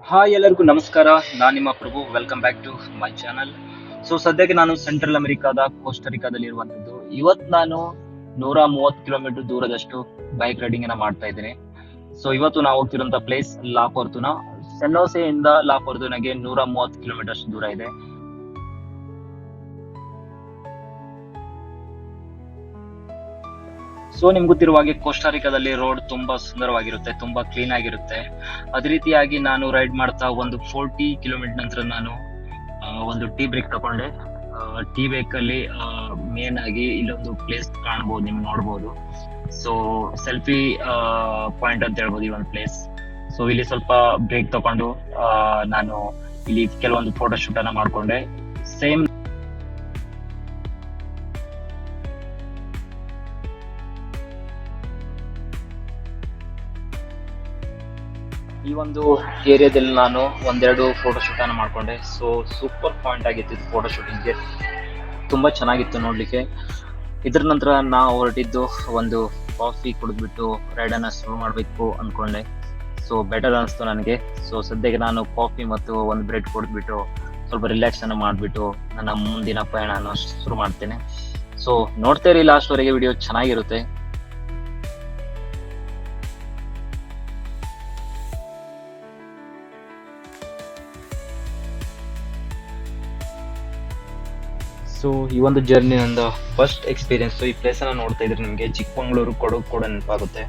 Hi ಎಲ್ಲರಿಗೂ ನಮಸ್ಕಾರ. ನಾನು ನಿಮ್ಮ Prabhu. Welcome back to my channel. So ಸದ್ಯಕ್ಕೆ ನಾನು ಸೆಂಟ್ರಲ್ ಅಮೆರಿಕಾದ ಕೋಸ್ಟರಿಕಾದಲ್ಲಿ ಇರುವಂತದ್ದು. ಇವತ್ತು ನಾನು 130 ಕಿಲೋಮೀಟರ್ ದೂರದಷ್ಟು ಬೈಕ್ ರೈಡಿಂಗ್ ಅನ್ನ ಮಾಡ್ತಾ ಇದ್ದೀನಿ. ಸೊ ಇವತ್ತು ನಾವು ಹೋಗ್ತಿರುವಂತ ಪ್ಲೇಸ್ ಲಾ ಫೋರ್ತುನಾ. ಸೆನ್ನೋಸೆಯಿಂದ ಲಾ ಫೋರ್ತುನಾಗೆ 130 ಕಿಲೋಮೀಟರ್ ಅಷ್ಟು ದೂರ ಇದೆ. ಸೊ ನಿಮ್ಗೆ ಗೊತ್ತಿರುವ ಹಾಗೆ ಕೋಸ್ಟಾರಿಕಾದಲ್ಲಿ ರೋಡ್ ತುಂಬಾ ಸುಂದರವಾಗಿರುತ್ತೆ, ತುಂಬಾ ಕ್ಲೀನ್ ಆಗಿರುತ್ತೆ. ಅದೇ ರೀತಿಯಾಗಿ ನಾನು ರೈಡ್ ಮಾಡ್ತಾ ಒಂದು 40 ಕಿಲೋಮೀಟರ್ ನಂತರ ನಾನು ಒಂದು ಟೀ ಬ್ರೇಕ್ ತಗೊಂಡೆ. ಟೀ ಬ್ರೇಕ್ ಅಲ್ಲಿ ಮೇನ್ ಆಗಿ ಇಲ್ಲೊಂದು ಪ್ಲೇಸ್ ಕಾಣಬಹುದು, ನಿಮ್ಗೆ ನೋಡ್ಬೋದು. ಸೊ ಸೆಲ್ಫಿ ಪಾಯಿಂಟ್ ಅಂತ ಹೇಳ್ಬೋದು ಈ ಒಂದು ಪ್ಲೇಸ್. ಸೊ ಇಲ್ಲಿ ಸ್ವಲ್ಪ ಬ್ರೇಕ್ ತಗೊಂಡು ನಾನು ಇಲ್ಲಿ ಕೆಲವೊಂದು ಫೋಟೋ ಶೂಟ್ ಅನ್ನ ಮಾಡ್ಕೊಂಡೆ. ಸೇಮ್ ಈ ಒಂದು ಏರಿಯಾದಲ್ಲಿ ನಾನು ಒಂದೆರಡು ಫೋಟೋ ಶೂಟ್ ಅನ್ನ ಮಾಡ್ಕೊಂಡೆ. ಸೊ ಸೂಪರ್ ಪಾಯಿಂಟ್ ಆಗಿತ್ತು ಇದು ಫೋಟೋ ಶೂಟಿಂಗ್ಗೆ, ತುಂಬಾ ಚೆನ್ನಾಗಿತ್ತು ನೋಡ್ಲಿಕ್ಕೆ. ಇದ್ರ ನಂತರ ನಾವು ಹೊರಟಿದ್ದು ಒಂದು ಕಾಫಿ ಕುಡಿದ್ಬಿಟ್ಟು ರೈಡ್ ಅನ್ನ ಶುರು ಮಾಡ್ಬೇಕು ಅನ್ಕೊಂಡೆ. ಸೊ ಬೆಟರ್ ಅನಿಸ್ತು ನನಗೆ. ಸೊ ಸದ್ಯಕ್ಕೆ ನಾನು ಕಾಫಿ ಮತ್ತು ಒಂದು ಬ್ರೆಡ್ ಕುಡಿದ್ಬಿಟ್ಟು ಸ್ವಲ್ಪ ರಿಲ್ಯಾಕ್ಸ್ ಅನ್ನ ಮಾಡ್ಬಿಟ್ಟು ನನ್ನ ಮುಂದಿನ ಪಯಣ ಶುರು ಮಾಡ್ತೇನೆ. ಸೊ ನೋಡ್ತಾ ಇರಿ, ಲಾಸ್ಟ್ ವರೆಗೆ ವಿಡಿಯೋ ಚೆನ್ನಾಗಿರುತ್ತೆ. ಸೊ ಈ ಒಂದು ಜರ್ನಿ ನಂದು ಫಸ್ಟ್ ಎಕ್ಸ್ಪೀರಿಯನ್ಸ್. ಈ ಪ್ಲೇಸ್ ಅನ್ನ ನೋಡ್ತಾ ಇದ್ರೆ ನಿಮಗೆ ಚಿಕ್ಕಮಂಗ್ಳೂರು, ಕೊಡಗು ಕೂಡ ನೆನಪಾಗುತ್ತೆ.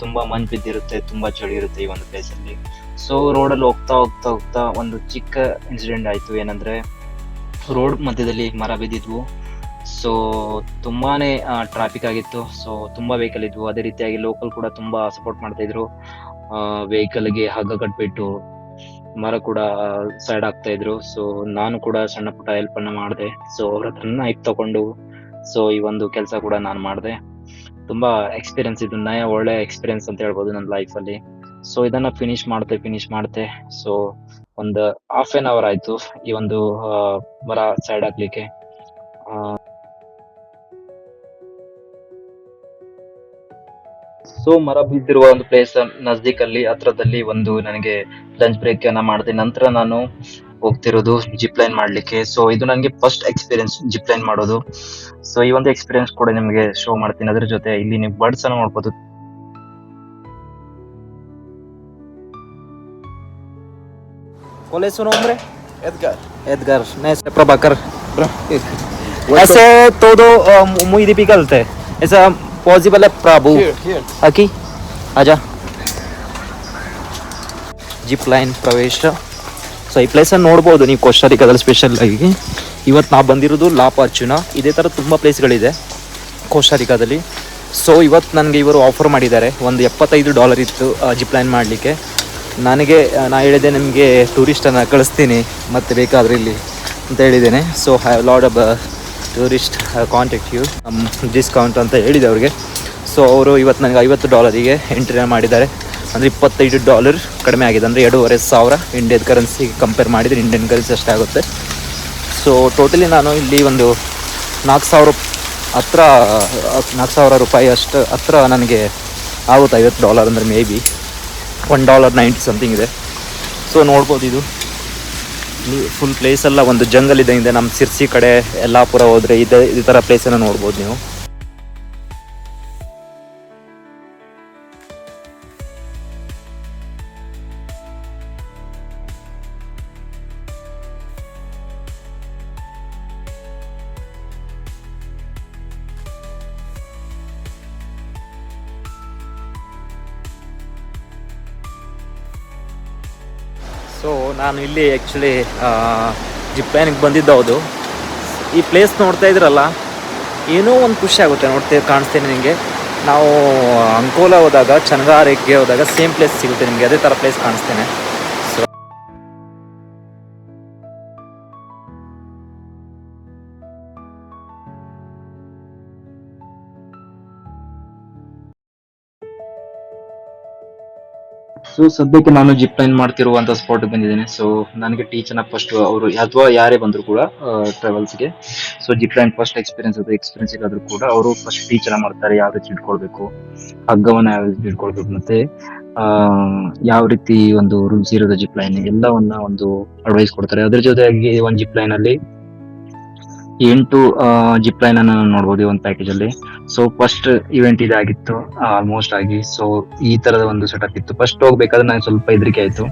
ತುಂಬಾ ಮಂಜು ಬಿದ್ದಿರುತ್ತೆ, ತುಂಬಾ ಚಳಿ ಇರುತ್ತೆ ಈ ಒಂದು ಪ್ಲೇಸ್ ಅಲ್ಲಿ. ಸೊ ರೋಡಲ್ಲಿ ಹೋಗ್ತಾ ಹೋಗ್ತಾ ಹೋಗ್ತಾ ಒಂದು ಚಿಕ್ಕ ಇನ್ಸಿಡೆಂಟ್ ಆಯ್ತು. ಏನಂದ್ರೆ ರೋಡ್ ಮಧ್ಯದಲ್ಲಿ ಮರ ಬಿದ್ದಿದ್ವು. ಸೊ ತುಂಬಾನೇ ಟ್ರಾಫಿಕ್ ಆಗಿತ್ತು. ಸೊ ತುಂಬಾ ವೆಹಿಕಲ್ ಇದ್ವು. ಅದೇ ರೀತಿಯಾಗಿ ಲೋಕಲ್ ಕೂಡ ತುಂಬಾ ಸಪೋರ್ಟ್ ಮಾಡ್ತಾ ಇದ್ರು. ವೆಹಿಕಲ್ಗೆ ಹಗ್ಗ ಕಟ್ಬಿಟ್ಟು ಮರ ಕೂಡ ಸೈಡ್ ಆಗ್ತಾ ಇದ್ರು. ಸೊ ನಾನು ಕೂಡ ಸಣ್ಣ ಪುಟ್ಟ ಹೆಲ್ಪ್ ಅನ್ನ ಮಾಡಿದೆ. ಸೊ ಅವ್ರ ಹತ್ರ ನೈಫ್ ತಗೊಂಡು ಸೊ ಈ ಒಂದು ಕೆಲಸ ಕೂಡ ನಾನು ಮಾಡಿದೆ. ತುಂಬಾ ಎಕ್ಸ್ಪೀರಿಯನ್ಸ್ ಇದು, ಒಳ್ಳೆ ಎಕ್ಸ್ಪೀರಿಯನ್ಸ್ ಅಂತ ಹೇಳ್ಬೋದು ನನ್ನ ಲೈಫ್ ಅಲ್ಲಿ. ಸೊ ಇದನ್ನ ಫಿನಿಶ್ ಮಾಡ್ತೆ. ಸೊ ಒಂದು ½ ಆಯ್ತು ಈ ಒಂದು ಮರ ಸೈಡ್ ಹಾಕ್ಲಿಕ್ಕೆ. ಸೊ ಮರ ಬಿದ್ದಿರುವ ಒಂದು ಪ್ಲೇಸ್ ನಜದೀಕಲ್ಲಿ ಹತ್ರದಲ್ಲಿ ಒಂದು ನನಗೆ ಲಂಚ್ ಬ್ರೇಕ್ ಅನ್ನ ಮಾಡಿದೆ. ನಂತರ ನಾನು ಹೋಗ್ತಿರೋದು ಜಿಪ್ ಲೈನ್ ಮಾಡ್ಲಿಕ್ಕೆ. ಸೊ ಇದು ನನಗೆ ಫಸ್ಟ್ ಎಕ್ಸ್ಪೀರಿಯನ್ಸ್ ಜಿಪ್ ಲೈನ್ ಮಾಡೋದು. ಸೊ ಈ ಒಂದು ಎಕ್ಸ್ಪೀರಿಯನ್ಸ್ ಕೂಡ ನಿಮಗೆ ಶೋ ಮಾಡ್ತೀನಿ. ಅದ್ರ ಜೊತೆ ಇಲ್ಲಿ ನೀವು ಬರ್ಡ್ಸ್ ಅನ್ನ ನೋಡ್ಬೋದು. ¿Cuál es su nombre? Edgar. Edgar. Nese Prabhakar. Welcome. ऐसे todo muy difficult है. ऐसा possible है Prabhu. Here. Aquí. आजा. ಜಿಪ್ ಲೈನ್ ಪ್ರವೇಶ. ಸೊ ಈ ಪ್ಲೇಸನ್ನು ನೋಡ್ಬೋದು ನೀವು ಕೋಸ್ಟಾರಿಕಾದಲ್ಲಿ. ಸ್ಪೆಷಲ್ ಆಗಿ ಇವತ್ತು ನಾವು ಬಂದಿರೋದು ಲಾ ಫಾರ್ಚುನಾ. ಇದೇ ಥರ ತುಂಬ ಪ್ಲೇಸ್ಗಳಿದೆ ಕೋಸ್ಟಾರಿಕಾದಲ್ಲಿ. ಸೊ ಇವತ್ತು ನನಗೆ ಇವರು ಆಫರ್ ಮಾಡಿದ್ದಾರೆ. ಒಂದು $75 ಇತ್ತು ಜಿಪ್ ಲೈನ್ ಮಾಡಲಿಕ್ಕೆ. ನನಗೆ ನಾ ಹೇಳಿದೆ ನಿಮಗೆ ಟೂರಿಸ್ಟನ್ನು ಕಳಿಸ್ತೀನಿ ಮತ್ತು ಬೇಕಾದರೆ ಇಲ್ಲಿ ಅಂತ ಹೇಳಿದ್ದೇನೆ. So have lot of tourist contact you discount ಅಂತ ಹೇಳಿದೆ ಅವ್ರಿಗೆ. ಸೊ ಅವರು ಇವತ್ತು ನನಗೆ $50 ಎಂಟ್ರಿನ ಮಾಡಿದ್ದಾರೆ. ಅಂದರೆ $25 ಕಡಿಮೆ ಆಗಿದೆ. ಅಂದರೆ 2500 ಇಂಡಿಯನ್ ಕರೆನ್ಸಿ ಕಂಪೇರ್ ಮಾಡಿದರೆ ಇಂಡಿಯನ್ ಕರೆನ್ಸಿ ಅಷ್ಟಾಗುತ್ತೆ. ಸೊ ಟೋಟಲಿ ನಾನು ಇಲ್ಲಿ ಒಂದು 4000 ಹತ್ರ, $4000 ಅಷ್ಟು ಹತ್ರ ನನಗೆ ಆಗುತ್ತೆ. $50 ಅಂದರೆ ಮೇ ಬಿ $1.90 ಸಮಥಿಂಗ್ ಇದೆ. ಸೊ ನೋಡ್ಬೋದು ಇದು ಫುಲ್ ಪ್ಲೇಸೆಲ್ಲ ಒಂದು ಜಂಗಲ್ ಇದೆ. ನಮ್ಮ ಸಿರ್ಸಿ ಕಡೆ ಯಲ್ಲಾಪುರ ಹೋದರೆ ಈ ಥರ ಪ್ಲೇಸನ್ನು ನೋಡ್ಬೋದು ನೀವು. ಸೊ ನಾನು ಇಲ್ಲಿ ಆ್ಯಕ್ಚುಲಿ ಜಿಪ್ ಲೈನಿಗೆ ಬಂದಿದ್ದು ಹೌದು. ಈ ಪ್ಲೇಸ್ ನೋಡ್ತಾ ಇದ್ರಲ್ಲ, ಏನೋ ಒಂದು ಖುಷಿ ಆಗುತ್ತೆ ಕಾಣಿಸ್ತೇನೆ ನಿಮಗೆ. ನಾವು ಅಂಕೋಲಾ ಹೋದಾಗ, ಚನಗಾರಿಗೆ ಹೋದಾಗ ಸೇಮ್ ಪ್ಲೇಸ್ ಸಿಗುತ್ತೆ ನಿಮಗೆ, ಅದೇ ಥರ ಪ್ಲೇಸ್ ಕಾಣಿಸ್ತೇನೆ. ಸೊ ಸೊ ಸದ್ಯಕ್ಕೆ ನಾನು ಜಿಪ್ ಲೈನ್ ಮಾಡ್ತಿರುವಂತ ಸ್ಪಾಟ್ ಬಂದಿದ್ದೇನೆ. ಸೊ ನನಗೆ ಟೀಚರ್ನ ಫಸ್ಟ್ ಅವರು ಅಥವಾ ಯಾರೇ ಬಂದ್ರು ಕೂಡ ಟ್ರಾವೆಲ್ಸ್ಗೆ, so zip line first experience ಇಲ್ಲಾದ್ರೂ ಕೂಡ ಅವರು ಫಸ್ಟ್ ಟೀಚರ್ನ ಮಾಡ್ತಾರೆ. ಯಾವ ರೀತಿ ಇಟ್ಕೊಳ್ಬೇಕು, ಹಗ್ಗವನ್ನ ಯಾವ ರೀತಿ ಇಟ್ಕೊಳ್ಬೇಕು, ಮತ್ತೆ ಆ ಯಾವ ರೀತಿ ಒಂದು ರೂಲ್ಸ್ ಇರೋದು ಜಿಪ್ ಲೈನ್ ಎಲ್ಲವನ್ನ ಒಂದು ಅಡ್ವೈಸ್ ಕೊಡ್ತಾರೆ. ಅದ್ರ ಜೊತೆಯಾಗಿ ಒಂದು ಜಿಪ್ ಲೈನ್ ಅಲ್ಲಿ 8 ಜಿಪ್ ಲೈನ್ ಅನ್ನ ನೋಡ್ಬೋದು ಈ ಒಂದು ಪ್ಯಾಕೇಜ್ ಅಲ್ಲಿ. ಸೊ ಫಸ್ಟ್ ಇವೆಂಟ್ ಇದಾಗಿತ್ತು ಆಲ್ಮೋಸ್ಟ್ ಆಗಿ. ಸೊ ಈ ತರದ ಒಂದು ಸೆಟಪ್ ಇತ್ತು. ಫಸ್ಟ್ ಹೋಗ್ಬೇಕಾದ್ರೆ ನಂಗೆ ಸ್ವಲ್ಪ ಹೆದರಿಕೆ ಆಯ್ತು.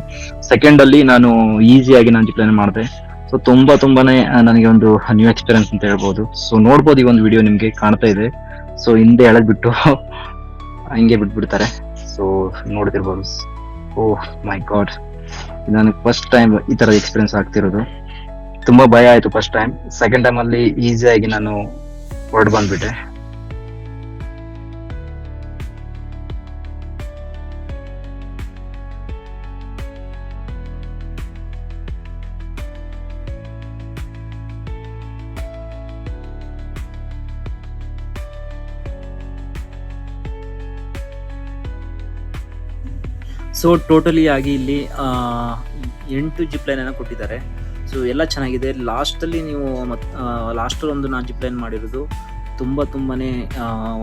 ಸೆಕೆಂಡ್ ಅಲ್ಲಿ ನಾನು ಈಸಿಯಾಗಿ ನಾನು ಜಿಪ್ ಲೈನ್ ಮಾಡಿದೆ. ಸೊ ತುಂಬಾನೇ ನನಗೆ ಒಂದು ನ್ಯೂ ಎಕ್ಸ್ಪೀರಿಯನ್ಸ್ ಅಂತ ಹೇಳ್ಬೋದು. ಸೊ ನೋಡ್ಬೋದು ಈ ಒಂದು ವಿಡಿಯೋ ನಿಮ್ಗೆ ಕಾಣ್ತಾ ಇದೆ. ಸೊ ಹಿಂದೆ ಎಳೆದ್ಬಿಟ್ಟು ಹಂಗೆ ಬಿಟ್ಬಿಡ್ತಾರೆ. ಸೊ ನೋಡ್ತಿರ್ಬೋದು. ಓಹ್ ಮೈ ಗಾಡ್, ನನಗೆ ಫಸ್ಟ್ ಟೈಮ್ ಈ ತರದ ಎಕ್ಸ್ಪೀರಿಯನ್ಸ್ ಆಗ್ತಿರೋದು. ತುಂಬಾ ಭಯ ಆಯ್ತು ಫಸ್ಟ್ ಟೈಮ್. ಸೆಕೆಂಡ್ ಟೈಮ್ ಅಲ್ಲಿ ಈಸಿಯಾಗಿ ನಾನು ಹೊರಡು ಬಂದ್ಬಿಟ್ಟೆ. ಸೊ ಟೋಟಲಿ ಆಗಿ ಇಲ್ಲಿ 8 ಜಿಪ್ ಲೈನ್ ಅನ್ನು ಕೊಟ್ಟಿದ್ದಾರೆ. ಸೊ ಎಲ್ಲ ಚೆನ್ನಾಗಿದೆ. ಲಾಸ್ಟಲ್ಲಿ ನೀವು ಲಾಸ್ಟಲ್ಲಿ ಒಂದು ನಾನು ಜಿಪ್ ಲೈನ್ ಮಾಡಿರೋದು ತುಂಬಾನೇ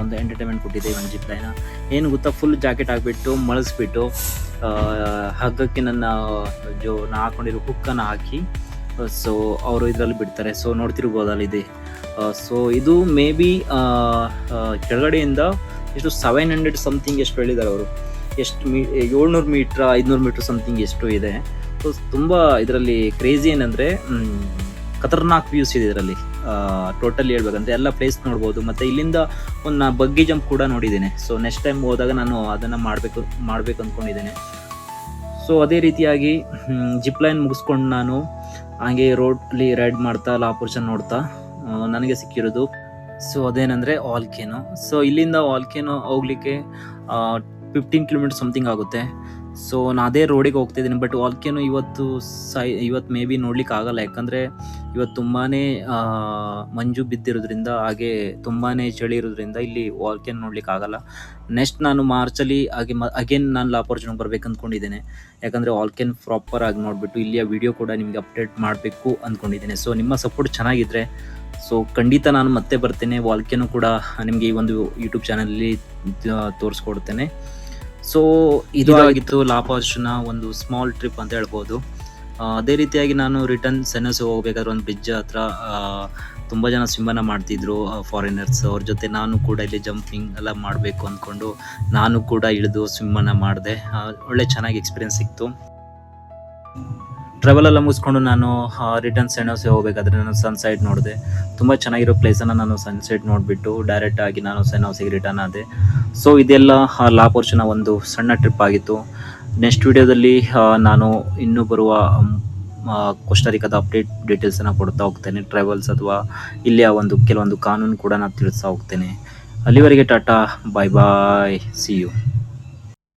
ಒಂದು ಎಂಟರ್ಟೈನ್ಮೆಂಟ್ ಕೊಟ್ಟಿದೆ. ಒಂದು ಜಿಪ್ ಲೈನ್ ಏನು ಗೊತ್ತಾ, ಫುಲ್ ಜಾಕೆಟ್ ಹಾಕ್ಬಿಟ್ಟು ಮಳಿಸ್ಬಿಟ್ಟು ಹಗ್ಗಕ್ಕೆ ನಾ ಹಾಕೊಂಡಿರೋ ಹುಕ್ಕನ್ನು ಹಾಕಿ ಸೊ ಅವರು ಇದರಲ್ಲಿ ಬಿಡ್ತಾರೆ. ಸೊ ನೋಡ್ತಿರ್ಬೋದಲ್ಲ ಇದೆ. ಸೊ ಇದು ಮೇ ಬಿ ಕೆಳಗಡೆಯಿಂದ ಎಷ್ಟು 700 ಸಮಥಿಂಗ್ ಎಷ್ಟು ಹೇಳಿದ್ದಾರೆ ಅವರು, ಎಷ್ಟು 700 ಮೀಟ್ರ್ 500 ಮೀಟ್ರ್ ಸಮಥಿಂಗ್ ಎಷ್ಟು ಇದೆ. ಸೊ ತುಂಬ ಇದರಲ್ಲಿ ಕ್ರೇಜಿ ಏನಂದರೆ ಖತರ್ನಾಕ್ ವ್ಯೂಸ್ ಇದೆ ಇದರಲ್ಲಿ. ಟೋಟಲಿ ಹೇಳ್ಬೇಕಂದ್ರೆ ಎಲ್ಲ ಪ್ಲೇಸ್ ನೋಡ್ಬೋದು. ಮತ್ತು ಇಲ್ಲಿಂದ ಒಂದು ಬಗ್ಗಿ ಜಂಪ್ ಕೂಡ ನೋಡಿದ್ದೇನೆ. ಸೊ ನೆಕ್ಸ್ಟ್ ಟೈಮ್ ಹೋದಾಗ ನಾನು ಅದನ್ನು ಮಾಡಬೇಕು ಅಂದ್ಕೊಂಡಿದ್ದೇನೆ. ಸೊ ಅದೇ ರೀತಿಯಾಗಿ ಜಿಪ್ ಲೈನ್ ಮುಗಿಸ್ಕೊಂಡು ನಾನು ಹಾಗೆ ರೋಡಲ್ಲಿ ರೈಡ್ ಮಾಡ್ತಾ ಲಾಪುರ್ಚನ್ ನೋಡ್ತಾ ನನಗೆ ಸಿಕ್ಕಿರೋದು ಸೊ ಅದೇನೆಂದರೆ ವಾಲ್ಕೇನೋ. ಸೊ ಇಲ್ಲಿಂದ ವಾಲ್ಕೇನೋ ಹೋಗ್ಲಿಕ್ಕೆ 15 ಕಿಲೋಮೀಟರ್ ಸಮಥಿಂಗ್ ಆಗುತ್ತೆ. ಸೊ ನಾನು ಅದೇ ರೋಡಿಗೆ ಹೋಗ್ತಿದ್ದೀನಿ. ಬಟ್ ವಾಲ್ಕೇನೋ ಇವತ್ತು ಮೇ ಬಿ ನೋಡ್ಲಿಕ್ಕೆ ಆಗಲ್ಲ. ಯಾಕಂದರೆ ಇವತ್ತು ತುಂಬಾ ಮಂಜು ಬಿದ್ದಿರೋದ್ರಿಂದ ಹಾಗೆ ತುಂಬಾ ಚಳಿ ಇರೋದ್ರಿಂದ ಇಲ್ಲಿ ವಾಲ್ಕೇನೋ ನೋಡ್ಲಿಕ್ಕೆ ಆಗಲ್ಲ. ನೆಕ್ಸ್ಟ್ ನಾನು ಮಾರ್ಚಲ್ಲಿ ಹಾಗೆ ಅಗೇನ್ ನಾನು ಲಾಪೋರ್ಚುನಿಗೆ ಬರ್ಬೇಕು ಅಂದ್ಕೊಂಡಿದ್ದೇನೆ. ಯಾಕಂದರೆ ವಾಲ್ಕೇನ್ ಪ್ರಾಪರ್ ಆಗಿ ನೋಡಿಬಿಟ್ಟು ಇಲ್ಲಿಯ ವಿಡಿಯೋ ಕೂಡ ನಿಮಗೆ ಅಪ್ಡೇಟ್ ಮಾಡಬೇಕು ಅಂದ್ಕೊಂಡಿದ್ದೇನೆ. ಸೊ ನಿಮ್ಮ ಸಪೋರ್ಟ್ ಚೆನ್ನಾಗಿದ್ದರೆ ಸೊ ಖಂಡಿತ ನಾನು ಮತ್ತೆ ಬರ್ತೇನೆ. ವಾಲ್ಕೇನೋ ಕೂಡ ನಿಮಗೆ ಈ ಒಂದು ಯೂಟ್ಯೂಬ್ ಚಾನಲಲ್ಲಿ ತೋರಿಸ್ಕೊಡ್ತೇನೆ. ಸೊ ಇದು ಆಗಿತ್ತು ಲಾಪಾರ್ಚುನ ಒಂದು ಸ್ಮಾಲ್ ಟ್ರಿಪ್ ಅಂತ ಹೇಳ್ಬೋದು. ಅದೇ ರೀತಿಯಾಗಿ ನಾನು ರಿಟರ್ನ್ ಸೆನ್ನಸ್ ಹೋಗ್ಬೇಕಾದ್ರೆ ಒಂದು ಬ್ರಿಡ್ಜ್ ಹತ್ರ ತುಂಬ ಜನ ಸ್ವಿಮ್ಮನ್ನು ಮಾಡ್ತಿದ್ರು ಫಾರಿನರ್ಸ್. ಅವ್ರ ಜೊತೆ ನಾನು ಕೂಡ ಇಲ್ಲಿ ಜಂಪಿಂಗ್ ಎಲ್ಲ ಮಾಡಬೇಕು ಅಂದ್ಕೊಂಡು ನಾನು ಕೂಡ ಇಳಿದು ಸ್ವಿಮ್ಮನ್ನು ಮಾಡಿದೆ. ಒಳ್ಳೆ ಚೆನ್ನಾಗಿ ಎಕ್ಸ್ಪೀರಿಯನ್ಸ್ ಸಿಕ್ತು. ಟ್ರಾವೆಲ್ ಎಲ್ಲ ಮುಗಿಸ್ಕೊಂಡು ನಾನು ರಿಟರ್ನ್ ಸೆನ್ನೋಸ್ ಹೋಗಬೇಕಾದ್ರೆ ನಾನು ಸನ್ಸೆಟ್ ನೋಡಿದೆ. ತುಂಬ ಚೆನ್ನಾಗಿರೋ ಪ್ಲೇಸನ್ನು ನಾನು ಸನ್ಸೆಟ್ ನೋಡಿಬಿಟ್ಟು ಡೈರೆಕ್ಟಾಗಿ ನಾನು ಸೆನ್ನೋಸಿಗೆ ರಿಟರ್ನ್ ಆದೆ. ಸೊ ಇದೆಲ್ಲ ಲಾಪೋರ್ಚುನ ಒಂದು ಸಣ್ಣ ಟ್ರಿಪ್ ಆಗಿತ್ತು. ನೆಕ್ಸ್ಟ್ ವಿಡಿಯೋದಲ್ಲಿ ನಾನು ಇನ್ನೂ ಬರುವ ಕೋಸ್ಟಾರಿಕಾದ ಅಪ್ಡೇಟ್ ಡೀಟೇಲ್ಸನ್ನು ಕೊಡ್ತಾ ಹೋಗ್ತೇನೆ. ಟ್ರಾವೆಲ್ಸ್ ಅಥವಾ ಇಲ್ಲಿಯ ಒಂದು ಕೆಲವೊಂದು ಕಾನೂನು ಕೂಡ ನಾನು ತಿಳಿಸ್ತಾ ಹೋಗ್ತೇನೆ. ಅಲ್ಲಿವರೆಗೆ ಟಾಟಾ, ಬಾಯ್ ಬಾಯ್, ಸಿ ಯು.